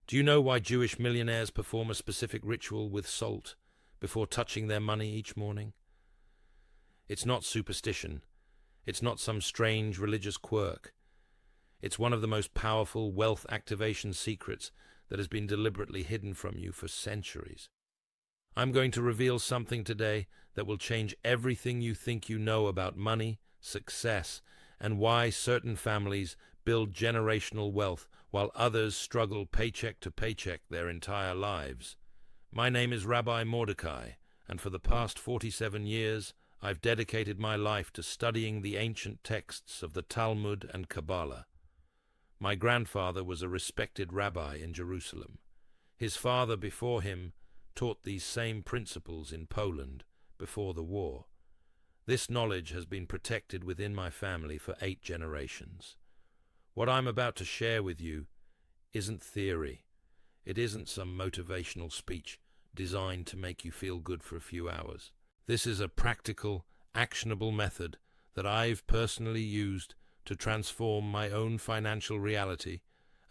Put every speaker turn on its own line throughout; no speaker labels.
Do you know why Jewish millionaires perform a specific ritual with salt before touching their money each morning? It's not superstition. It's not some strange religious quirk. It's one of the most powerful wealth activation secrets that has been deliberately hidden from you for centuries. I'm going to reveal something today that will change everything you think you know about money, success, and why certain families build generational wealth while others struggle paycheck to paycheck their entire lives. My name is Rabbi Mordecai, and for the past 47 years, I've dedicated my life to studying the ancient texts of the Talmud and Kabbalah. My grandfather was a respected rabbi in Jerusalem. His father before him taught these same principles in Poland before the war. This knowledge has been protected within my family for 8 generations. What I'm about to share with you isn't theory. It isn't some motivational speech designed to make you feel good for a few hours. This is a practical, actionable method that I've personally used to transform my own financial reality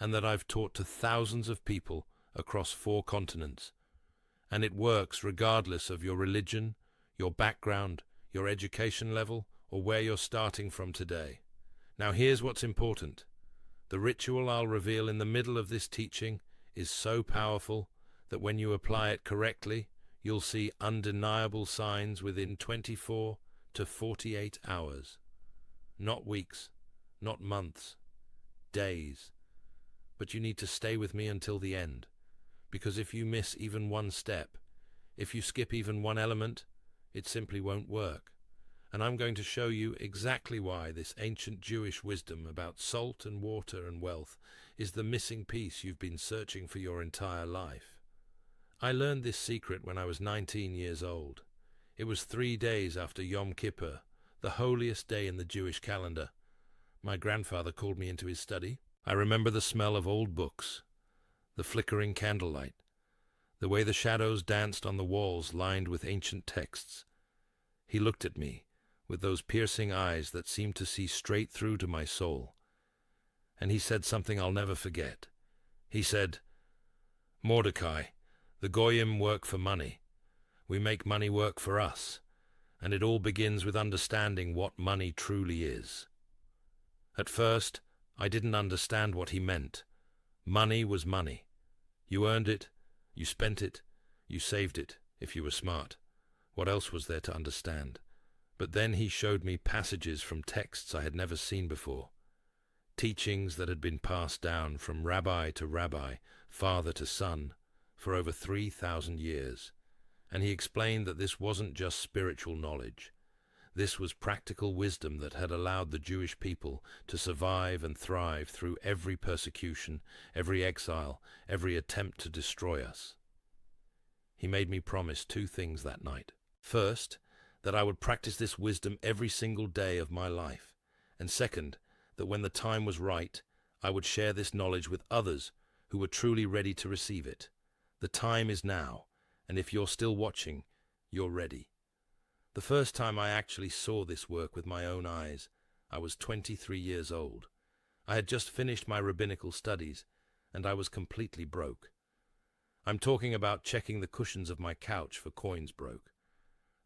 and that I've taught to thousands of people across 4 continents. And it works regardless of your religion, your background, your education level, or where you're starting from today. Now here's what's important. The ritual I'll reveal in the middle of this teaching is so powerful that when you apply it correctly, you'll see undeniable signs within 24 to 48 hours. Not weeks, not months, days. But you need to stay with me until the end, because if you miss even one step, if you skip even one element, it simply won't work. And I'm going to show you exactly why this ancient Jewish wisdom about salt and water and wealth is the missing piece you've been searching for your entire life. I learned this secret when I was 19 years old. It was 3 days after Yom Kippur, the holiest day in the Jewish calendar. My grandfather called me into his study. I remember the smell of old books, the flickering candlelight, the way the shadows danced on the walls lined with ancient texts. He looked at me with those piercing eyes that seemed to see straight through to my soul. And he said something I'll never forget. He said, "Mordecai, the Goyim work for money. We make money work for us. And it all begins with understanding what money truly is." At first, I didn't understand what he meant. Money was money. You earned it, you spent it, you saved it, if you were smart. What else was there to understand? But then he showed me passages from texts I had never seen before. Teachings that had been passed down from rabbi to rabbi, father to son, for over 3,000 years. And he explained that this wasn't just spiritual knowledge. This was practical wisdom that had allowed the Jewish people to survive and thrive through every persecution, every exile, every attempt to destroy us. He made me promise 2 things that night. First, that I would practice this wisdom every single day of my life. And second, that when the time was right, I would share this knowledge with others who were truly ready to receive it. The time is now, and if you're still watching, you're ready. The first time I actually saw this work with my own eyes, I was 23 years old. I had just finished my rabbinical studies, and I was completely broke. I'm talking about checking the cushions of my couch for coins broke.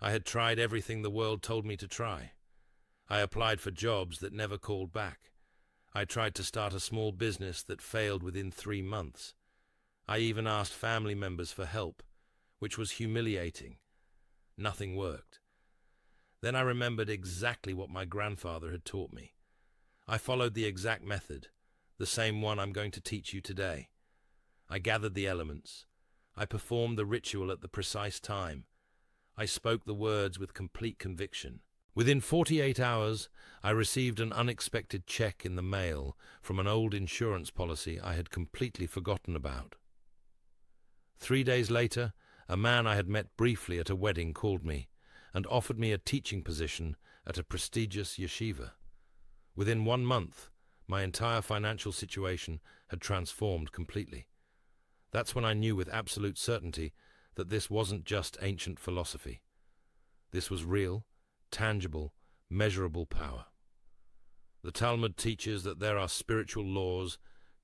I had tried everything the world told me to try. I applied for jobs that never called back. I tried to start a small business that failed within 3 months. I even asked family members for help, which was humiliating. Nothing worked. Then I remembered exactly what my grandfather had taught me. I followed the exact method, the same one I'm going to teach you today. I gathered the elements. I performed the ritual at the precise time. I spoke the words with complete conviction. Within 48 hours, I received an unexpected check in the mail from an old insurance policy I had completely forgotten about. 3 days later, a man I had met briefly at a wedding called me and offered me a teaching position at a prestigious yeshiva. Within 1 month, my entire financial situation had transformed completely. That's when I knew with absolute certainty that this wasn't just ancient philosophy. This was real, tangible, measurable power. The Talmud teaches that there are spiritual laws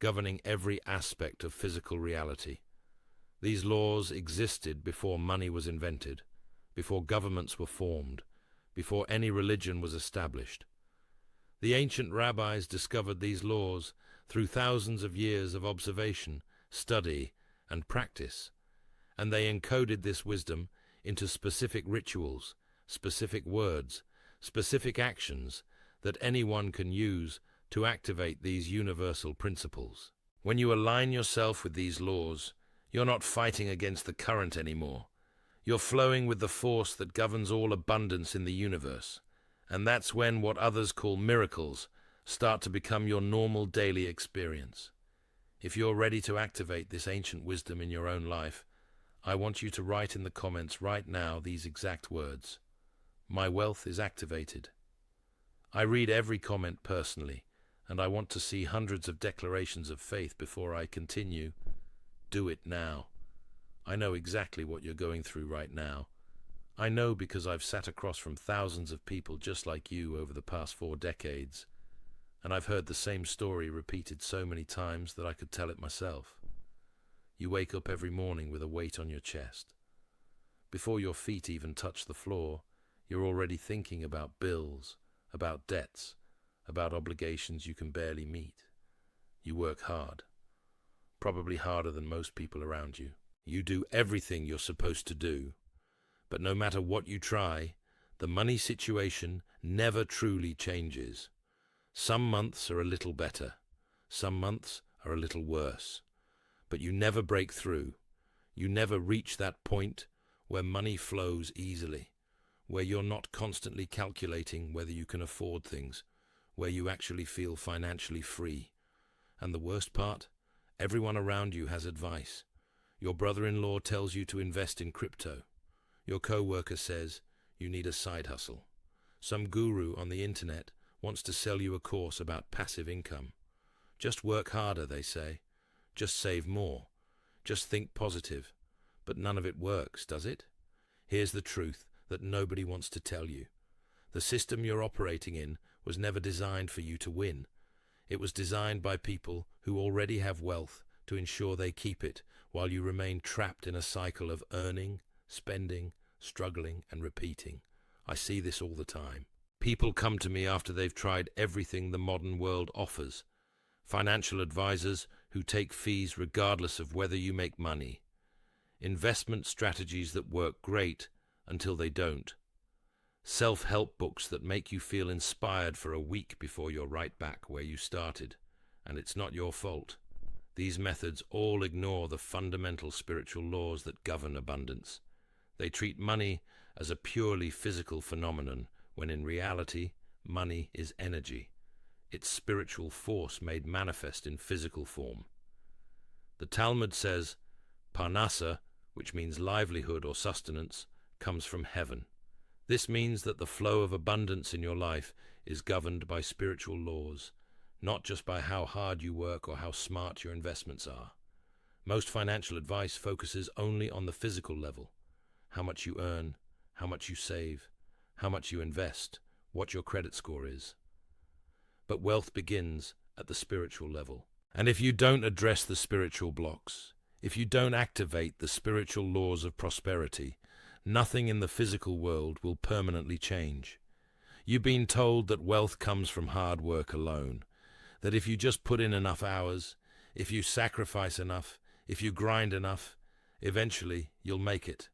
governing every aspect of physical reality. These laws existed before money was invented, before governments were formed, before any religion was established. The ancient rabbis discovered these laws through thousands of years of observation, study, and practice, and they encoded this wisdom into specific rituals, specific words, specific actions that anyone can use to activate these universal principles. When you align yourself with these laws, you're not fighting against the current anymore. You're flowing with the force that governs all abundance in the universe. And that's when what others call miracles start to become your normal daily experience. If you're ready to activate this ancient wisdom in your own life, I want you to write in the comments right now these exact words. My wealth is activated. I read every comment personally, and I want to see hundreds of declarations of faith before I continue. Do it now. I know exactly what you're going through right now. I know because I've sat across from thousands of people just like you over the past 4 decades, and I've heard the same story repeated so many times that I could tell it myself. You wake up every morning with a weight on your chest. Before your feet even touch the floor, you're already thinking about bills, about debts, about obligations you can barely meet. You work hard, probably harder than most people around you. You do everything you're supposed to do. But no matter what you try, the money situation never truly changes. Some months are a little better. Some months are a little worse. But you never break through. You never reach that point where money flows easily, where you're not constantly calculating whether you can afford things, where you actually feel financially free. And the worst part? Everyone around you has advice. Your brother-in-law tells you to invest in crypto. Your co-worker says you need a side hustle. Some guru on the internet wants to sell you a course about passive income. Just work harder, they say. Just save more. Just think positive. But none of it works, does it? Here's the truth that nobody wants to tell you. The system you're operating in was never designed for you to win. It was designed by people who already have wealth to ensure they keep it while you remain trapped in a cycle of earning, spending, struggling, and repeating. I see this all the time. People come to me after they've tried everything the modern world offers. Financial advisors who take fees regardless of whether you make money. Investment strategies that work great until they don't. Self-help books that make you feel inspired for a week before you're right back where you started. And it's not your fault. These methods all ignore the fundamental spiritual laws that govern abundance. They treat money as a purely physical phenomenon, when in reality, money is energy. It's spiritual force made manifest in physical form. The Talmud says, Parnasa, which means livelihood or sustenance, comes from heaven. This means that the flow of abundance in your life is governed by spiritual laws, not just by how hard you work or how smart your investments are. Most financial advice focuses only on the physical level. How much you earn, how much you save, how much you invest, what your credit score is. But wealth begins at the spiritual level. And if you don't address the spiritual blocks, if you don't activate the spiritual laws of prosperity, nothing in the physical world will permanently change. You've been told that wealth comes from hard work alone, that if you just put in enough hours, if you sacrifice enough, if you grind enough, eventually you'll make it.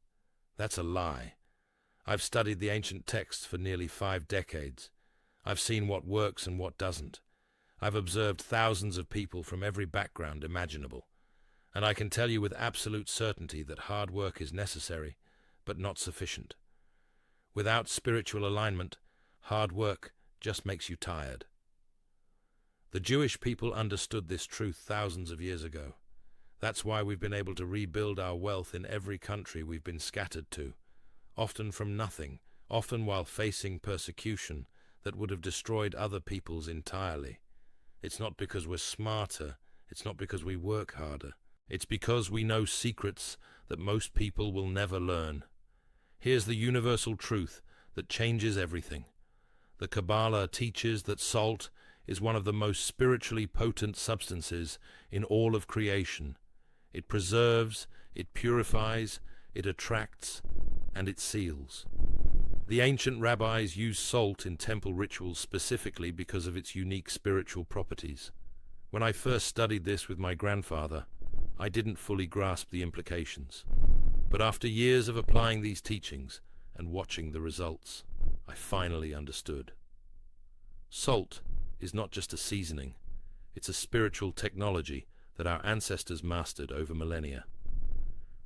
That's a lie. I've studied the ancient texts for nearly 5 decades. I've seen what works and what doesn't. I've observed thousands of people from every background imaginable. And I can tell you with absolute certainty that hard work is necessary, but not sufficient. Without spiritual alignment, hard work just makes you tired. The Jewish people understood this truth thousands of years ago. That's why we've been able to rebuild our wealth in every country we've been scattered to, often from nothing, often while facing persecution that would have destroyed other peoples entirely. It's not because we're smarter, it's not because we work harder. It's because we know secrets that most people will never learn. Here's the universal truth that changes everything. The Kabbalah teaches that salt is one of the most spiritually potent substances in all of creation. It preserves, it purifies, it attracts, and it seals. The ancient rabbis used salt in temple rituals specifically because of its unique spiritual properties. When I first studied this with my grandfather, I didn't fully grasp the implications. But after years of applying these teachings and watching the results, I finally understood. Salt is not just a seasoning, it's a spiritual technology that our ancestors mastered over millennia.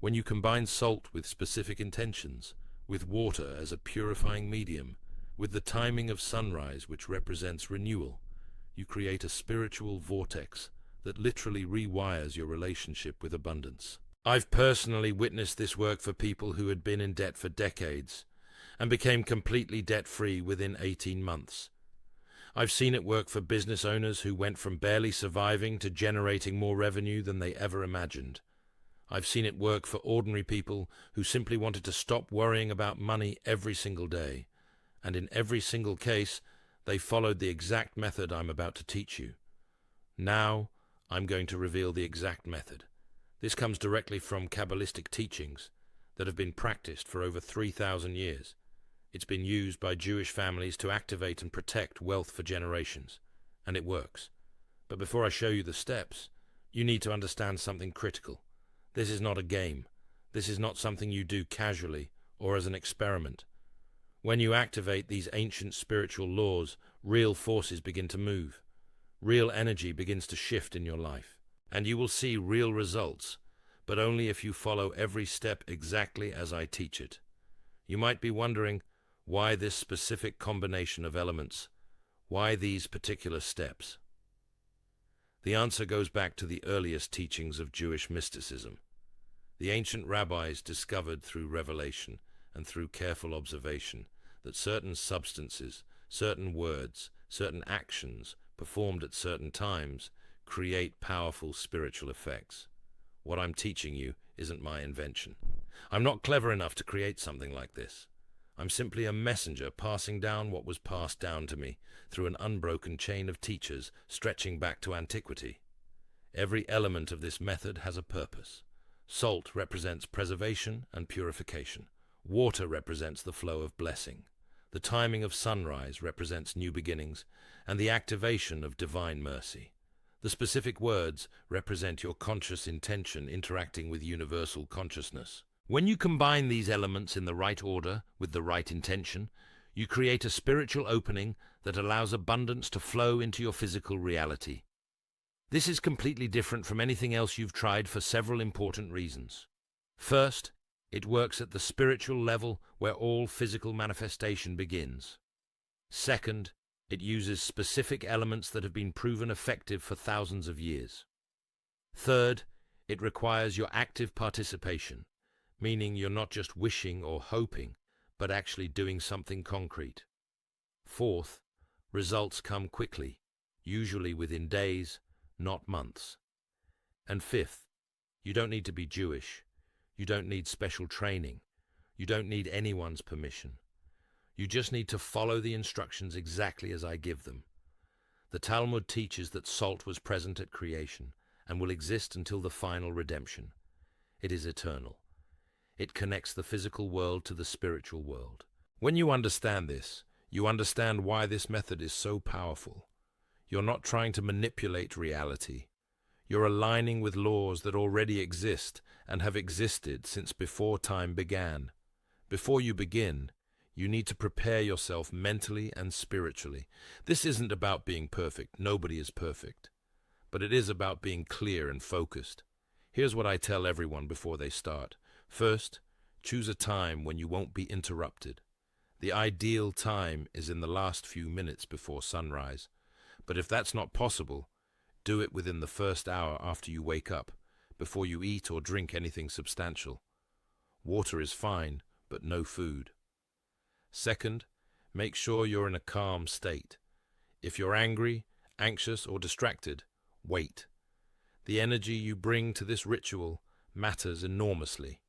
When you combine salt with specific intentions, with water as a purifying medium, with the timing of sunrise which represents renewal, you create a spiritual vortex that literally rewires your relationship with abundance. I've personally witnessed this work for people who had been in debt for decades and became completely debt-free within 18 months. I've seen it work for business owners who went from barely surviving to generating more revenue than they ever imagined. I've seen it work for ordinary people who simply wanted to stop worrying about money every single day. And in every single case, they followed the exact method I'm about to teach you. Now, I'm going to reveal the exact method. This comes directly from Kabbalistic teachings that have been practiced for over 3,000 years. It's been used by Jewish families to activate and protect wealth for generations, and it works. But before I show you the steps, you need to understand something critical. This is not a game. This is not something you do casually or as an experiment. When you activate these ancient spiritual laws, real forces begin to move. Real energy begins to shift in your life. And you will see real results, but only if you follow every step exactly as I teach it. You might be wondering, why this specific combination of elements? Why these particular steps? The answer goes back to the earliest teachings of Jewish mysticism. The ancient rabbis discovered through revelation and through careful observation that certain substances, certain words, certain actions performed at certain times create powerful spiritual effects. What I'm teaching you isn't my invention. I'm not clever enough to create something like this. I'm simply a messenger passing down what was passed down to me through an unbroken chain of teachers stretching back to antiquity. Every element of this method has a purpose. Salt represents preservation and purification. Water represents the flow of blessing. The timing of sunrise represents new beginnings and the activation of divine mercy. The specific words represent your conscious intention interacting with universal consciousness. When you combine these elements in the right order with the right intention, you create a spiritual opening that allows abundance to flow into your physical reality. This is completely different from anything else you've tried for several important reasons. First, it works at the spiritual level where all physical manifestation begins. Second, it uses specific elements that have been proven effective for thousands of years. Third, it requires your active participation, meaning you're not just wishing or hoping, but actually doing something concrete. Fourth, results come quickly, usually within days, not months. And fifth, you don't need to be Jewish. You don't need special training. You don't need anyone's permission. You just need to follow the instructions exactly as I give them. The Talmud teaches that salt was present at creation and will exist until the final redemption. It is eternal. It connects the physical world to the spiritual world. When you understand this, you understand why this method is so powerful. You're not trying to manipulate reality. You're aligning with laws that already exist and have existed since before time began. Before you begin, you need to prepare yourself mentally and spiritually. This isn't about being perfect. Nobody is perfect. But it is about being clear and focused. Here's what I tell everyone before they start. First, choose a time when you won't be interrupted. The ideal time is in the last few minutes before sunrise. But if that's not possible, do it within the first hour after you wake up, before you eat or drink anything substantial. Water is fine, but no food. Second, make sure you're in a calm state. If you're angry, anxious, or distracted, wait. The energy you bring to this ritual matters enormously.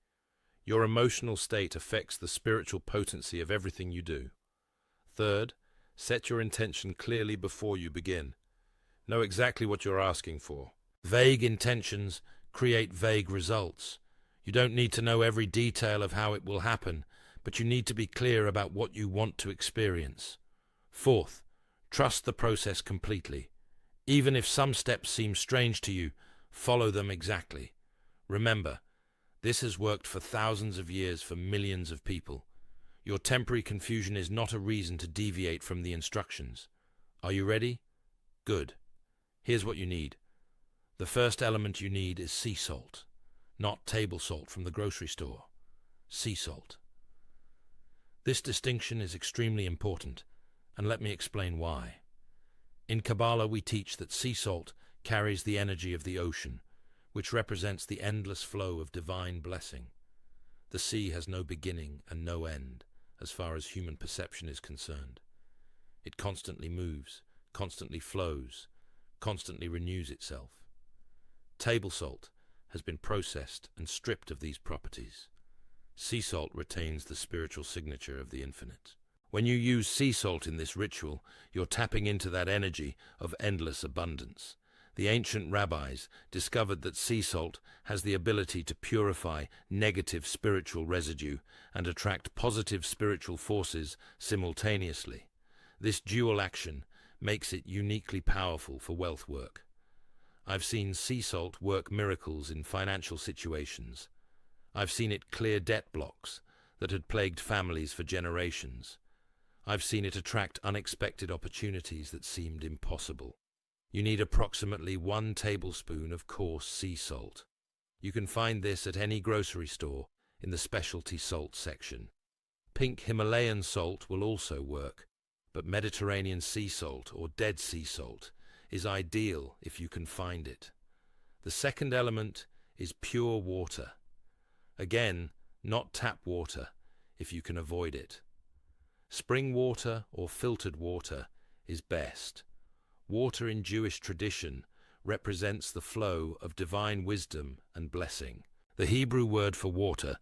Your emotional state affects the spiritual potency of everything you do. Third, set your intention clearly before you begin. Know exactly what you're asking for. Vague intentions create vague results. You don't need to know every detail of how it will happen, but you need to be clear about what you want to experience. Fourth, trust the process completely. Even if some steps seem strange to you, follow them exactly. Remember, this has worked for thousands of years for millions of people. Your temporary confusion is not a reason to deviate from the instructions. Are you ready? Good. Here's what you need. The first element you need is sea salt, not table salt from the grocery store. Sea salt. This distinction is extremely important, and let me explain why. In Kabbalah, we teach that sea salt carries the energy of the ocean, which represents the endless flow of divine blessing. The sea has no beginning and no end, as far as human perception is concerned. It constantly moves, constantly flows, constantly renews itself. Table salt has been processed and stripped of these properties. Sea salt retains the spiritual signature of the infinite. When you use sea salt in this ritual, you're tapping into that energy of endless abundance. The ancient rabbis discovered that sea salt has the ability to purify negative spiritual residue and attract positive spiritual forces simultaneously. This dual action makes it uniquely powerful for wealth work. I've seen sea salt work miracles in financial situations. I've seen it clear debt blocks that had plagued families for generations. I've seen it attract unexpected opportunities that seemed impossible. You need approximately 1 tablespoon of coarse sea salt. You can find this at any grocery store in the specialty salt section. Pink Himalayan salt will also work, but Mediterranean sea salt or Dead Sea salt is ideal if you can find it. The second element is pure water. Again, not tap water if you can avoid it. Spring water or filtered water is best. Water in Jewish tradition represents the flow of divine wisdom and blessing. The Hebrew word for water,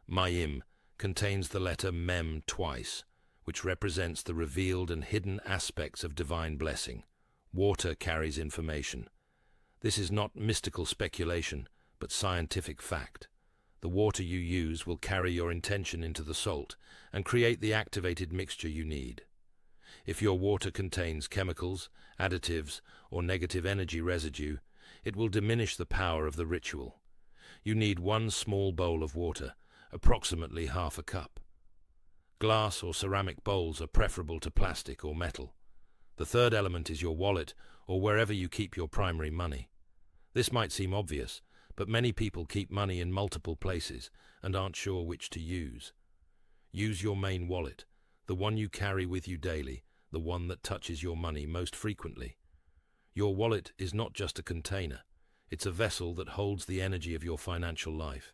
mayim, contains the letter mem twice, which represents the revealed and hidden aspects of divine blessing. Water carries information. This is not mystical speculation, but scientific fact. The water you use will carry your intention into the salt and create the activated mixture you need. If your water contains chemicals, additives, or negative energy residue, it will diminish the power of the ritual. You need 1 small bowl of water, approximately half a cup. Glass or ceramic bowls are preferable to plastic or metal. The third element is your wallet or wherever you keep your primary money. This might seem obvious, but many people keep money in multiple places and aren't sure which to use. Use your main wallet, the one you carry with you daily, the one that touches your money most frequently. Your wallet is not just a container. It's a vessel that holds the energy of your financial life.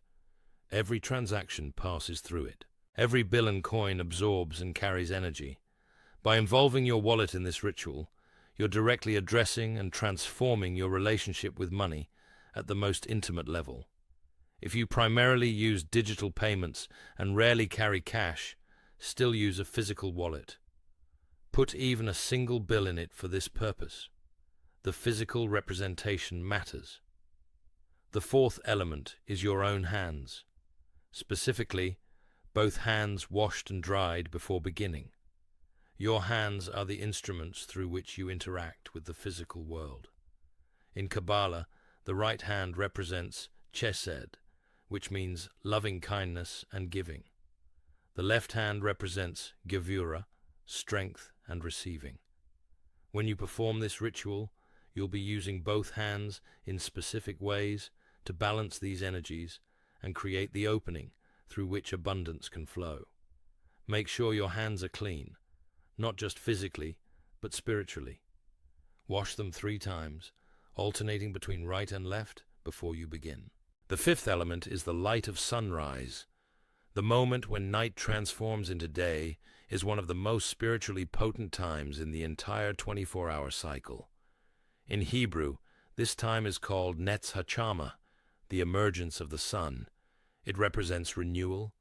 Every transaction passes through it. Every bill and coin absorbs and carries energy. By involving your wallet in this ritual, you're directly addressing and transforming your relationship with money at the most intimate level. If you primarily use digital payments and rarely carry cash, still use a physical wallet. Put even a single bill in it for this purpose. The physical representation matters. The fourth element is your own hands. Specifically, both hands washed and dried before beginning. Your hands are the instruments through which you interact with the physical world. In Kabbalah, the right hand represents chesed, which means loving kindness and giving. The left hand represents gevura, strength and receiving. When you perform this ritual, you'll be using both hands in specific ways to balance these energies and create the opening through which abundance can flow. Make sure your hands are clean, not just physically, but spiritually. Wash them 3 times, alternating between right and left before you begin. The fifth element is the light of sunrise. The moment when night transforms into day is one of the most spiritually potent times in the entire 24-hour cycle. In Hebrew, this time is called Netz HaChama, the emergence of the sun. It represents renewal,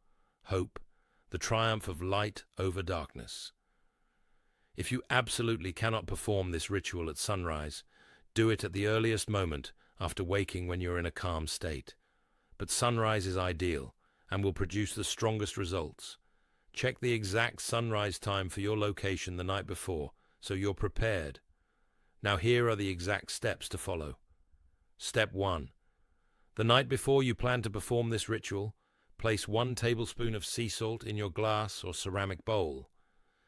hope, the triumph of light over darkness. If you absolutely cannot perform this ritual at sunrise, Do it at the earliest moment after waking when you're in a calm state. But sunrise is ideal and will produce the strongest results. Check the exact sunrise time for your location the night before so you're prepared. Now here are the exact steps to follow. Step 1. The night before you plan to perform this ritual, place 1 tablespoon of sea salt in your glass or ceramic bowl.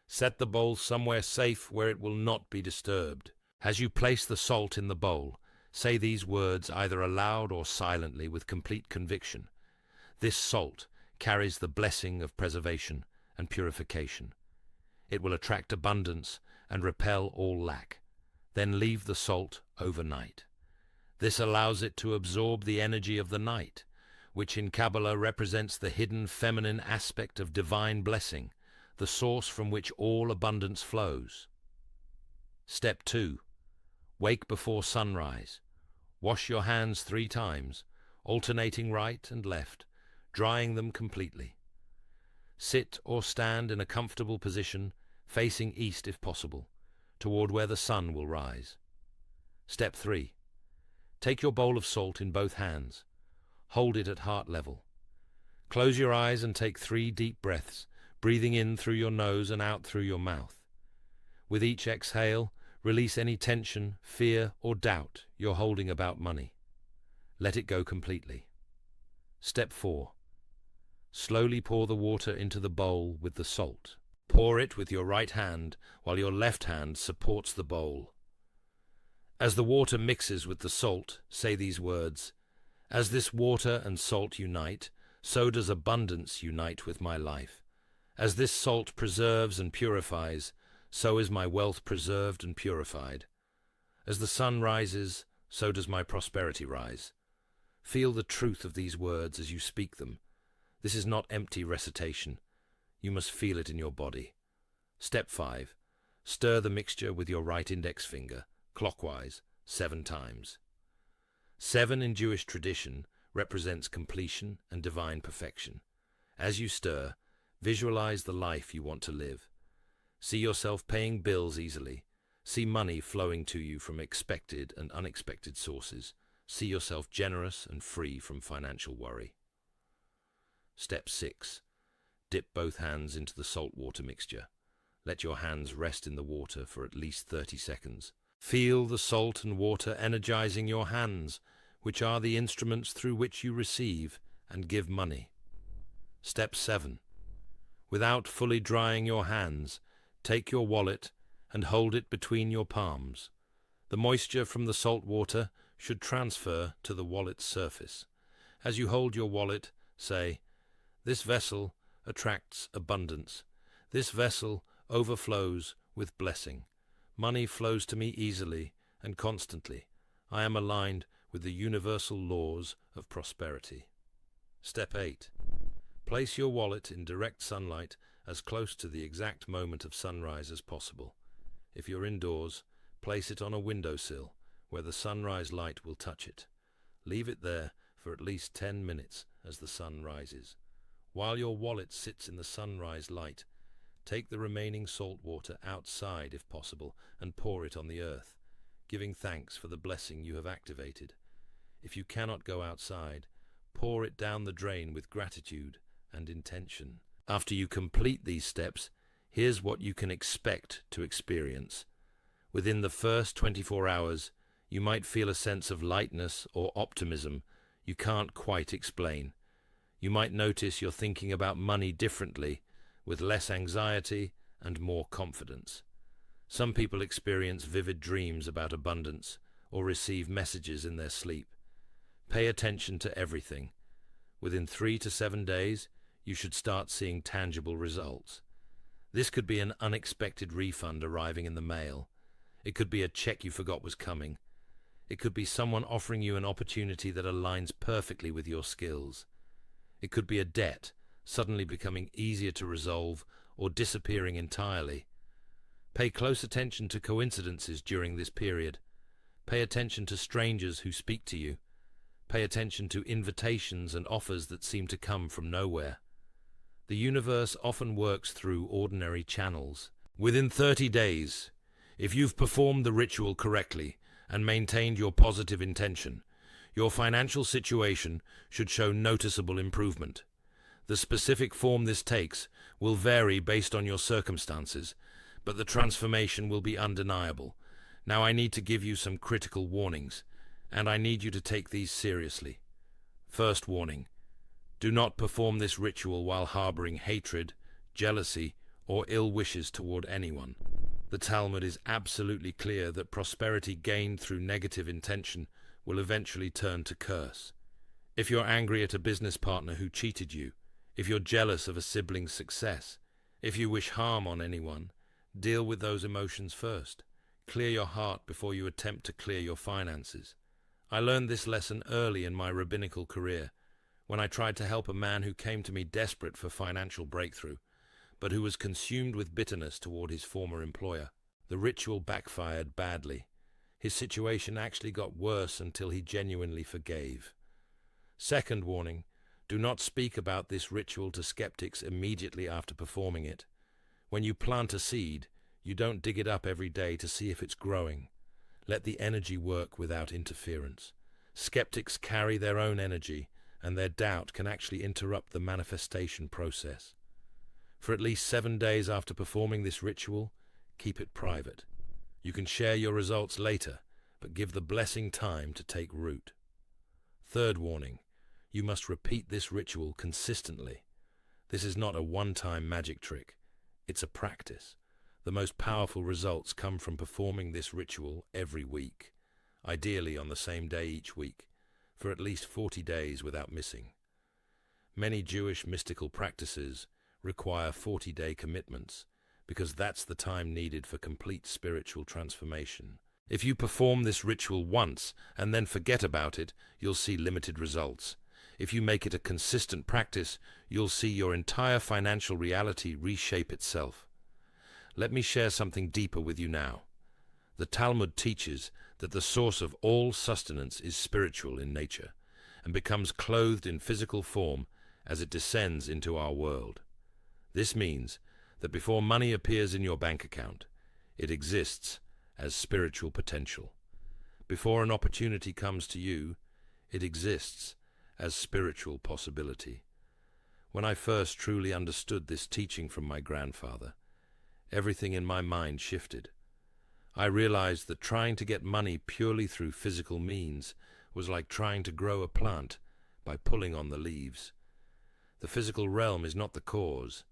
Set the bowl somewhere safe where it will not be disturbed. As you place the salt in the bowl, say these words either aloud or silently with complete conviction. This salt carries the blessing of preservation and purification. It will attract abundance and repel all lack. Then leave the salt overnight. This allows it to absorb the energy of the night, which in Kabbalah represents the hidden feminine aspect of divine blessing, the source from which all abundance flows. Step 2. Wake before sunrise. Wash your hands 3 times, alternating right and left, drying them completely. Sit or stand in a comfortable position, facing east if possible, toward where the sun will rise. Step 3. Take your bowl of salt in both hands. Hold it at heart level. Close your eyes and take 3 deep breaths, breathing in through your nose and out through your mouth. With each exhale, release any tension, fear, or doubt you're holding about money. Let it go completely. Step 4. Slowly pour the water into the bowl with the salt. Pour it with your right hand while your left hand supports the bowl. As the water mixes with the salt, say these words: "As this water and salt unite, so does abundance unite with my life. As this salt preserves and purifies, so is my wealth preserved and purified. As the sun rises, so does my prosperity rise." Feel the truth of these words as you speak them. This is not empty recitation. You must feel it in your body. Step 5. Stir the mixture with your right index finger, clockwise, 7 times. 7 in Jewish tradition represents completion and divine perfection. As you stir, visualize the life you want to live. See yourself paying bills easily. See money flowing to you from expected and unexpected sources. See yourself generous and free from financial worry. Step 6. Dip both hands into the salt water mixture. Let your hands rest in the water for at least 30 seconds. Feel the salt and water energizing your hands, which are the instruments through which you receive and give money. Step 7. Without fully drying your hands, take your wallet and hold it between your palms. The moisture from the salt water should transfer to the wallet's surface. As you hold your wallet, say, "This vessel attracts abundance. This vessel overflows with blessing. Money flows to me easily and constantly. I am aligned with the universal laws of prosperity." Step 8. Place your wallet in direct sunlight as close to the exact moment of sunrise as possible. If you're indoors, place it on a windowsill where the sunrise light will touch it. Leave it there for at least 10 minutes as the sun rises. While your wallet sits in the sunrise light, take the remaining salt water outside if possible and pour it on the earth, giving thanks for the blessing you have activated. If you cannot go outside, pour it down the drain with gratitude and intention. After you complete these steps, here's what you can expect to experience. Within the first 24 hours, you might feel a sense of lightness or optimism you can't quite explain. You might notice you're thinking about money differently, with less anxiety and more confidence. Some people experience vivid dreams about abundance or receive messages in their sleep. Pay attention to everything. Within 3 to 7 days, you should start seeing tangible results. This could be an unexpected refund arriving in the mail. It could be a check you forgot was coming. It could be someone offering you an opportunity that aligns perfectly with your skills. It could be a debt suddenly becoming easier to resolve or disappearing entirely. Pay close attention to coincidences during this period. Pay attention to strangers who speak to you. Pay attention to invitations and offers that seem to come from nowhere. The universe often works through ordinary channels. Within 30 days, if you've performed the ritual correctly, and maintained your positive intention, your financial situation should show noticeable improvement. The specific form this takes will vary based on your circumstances, but the transformation will be undeniable. Now I need to give you some critical warnings, and I need you to take these seriously. First warning: do not perform this ritual while harboring hatred, jealousy, or ill wishes toward anyone. The Talmud is absolutely clear that prosperity gained through negative intention will eventually turn to curse. If you're angry at a business partner who cheated you, if you're jealous of a sibling's success, if you wish harm on anyone, deal with those emotions first. Clear your heart before you attempt to clear your finances. I learned this lesson early in my rabbinical career, when I tried to help a man who came to me desperate for financial breakthrough, but who was consumed with bitterness toward his former employer. The ritual backfired badly. His situation actually got worse until he genuinely forgave. Second warning: do not speak about this ritual to skeptics immediately after performing it. When you plant a seed, you don't dig it up every day to see if it's growing. Let the energy work without interference. Skeptics carry their own energy, and their doubt can actually interrupt the manifestation process. For at least 7 days after performing this ritual, keep it private. You can share your results later, but give the blessing time to take root. Third warning: you must repeat this ritual consistently. This is not a one-time magic trick. It's a practice. The most powerful results come from performing this ritual every week, ideally on the same day each week, for at least 40 days without missing. Many Jewish mystical practices require 40-day commitments, because that's the time needed for complete spiritual transformation. If you perform this ritual once and then forget about it, you'll see limited results. If you make it a consistent practice, you'll see your entire financial reality reshape itself. Let me share something deeper with you now. The Talmud teaches that the source of all sustenance is spiritual in nature and becomes clothed in physical form as it descends into our world. This means that before money appears in your bank account, it exists as spiritual potential. Before an opportunity comes to you, it exists as spiritual possibility. When I first truly understood this teaching from my grandfather, everything in my mind shifted. I realized that trying to get money purely through physical means was like trying to grow a plant by pulling on the leaves. The physical realm is not the cause,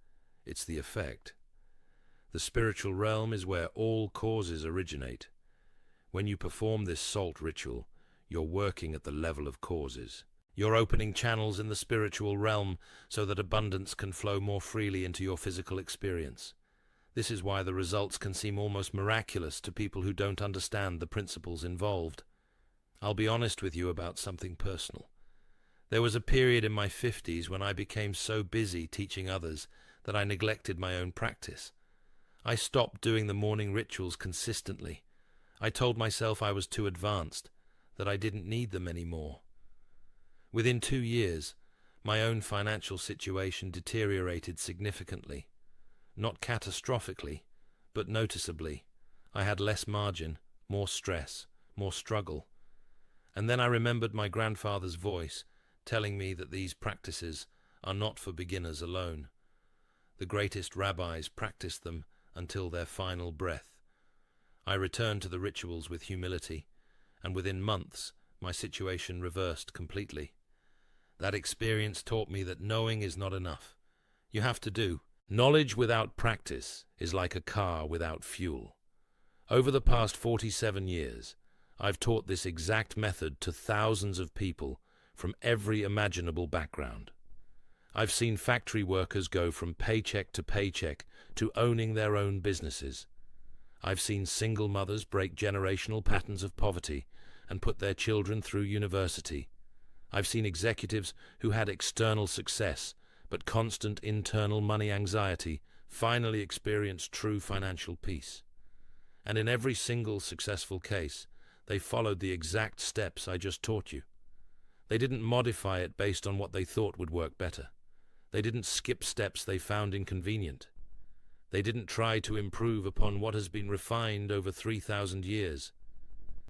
it's the effect. The spiritual realm is where all causes originate. When you perform this salt ritual, you're working at the level of causes. You're opening channels in the spiritual realm so that abundance can flow more freely into your physical experience. This is why the results can seem almost miraculous to people who don't understand the principles involved. I'll be honest with you about something personal. There was a period in my 50s when I became so busy teaching others that I neglected my own practice. I stopped doing the morning rituals consistently. I told myself I was too advanced, that I didn't need them anymore. Within 2 years, my own financial situation deteriorated significantly. Not catastrophically, but noticeably. I had less margin, more stress, more struggle. And then I remembered my grandfather's voice telling me that these practices are not for beginners alone. The greatest rabbis practiced them until their final breath. I returned to the rituals with humility, and within months my situation reversed completely. That experience taught me that knowing is not enough. You have to do. Knowledge without practice is like a car without fuel. Over the past 47 years, I've taught this exact method to thousands of people from every imaginable background. I've seen factory workers go from paycheck to paycheck to owning their own businesses. I've seen single mothers break generational patterns of poverty and put their children through university. I've seen executives who had external success but constant internal money anxiety finally experience true financial peace. And in every single successful case, they followed the exact steps I just taught you. They didn't modify it based on what they thought would work better. They didn't skip steps they found inconvenient. They didn't try to improve upon what has been refined over 3,000 years.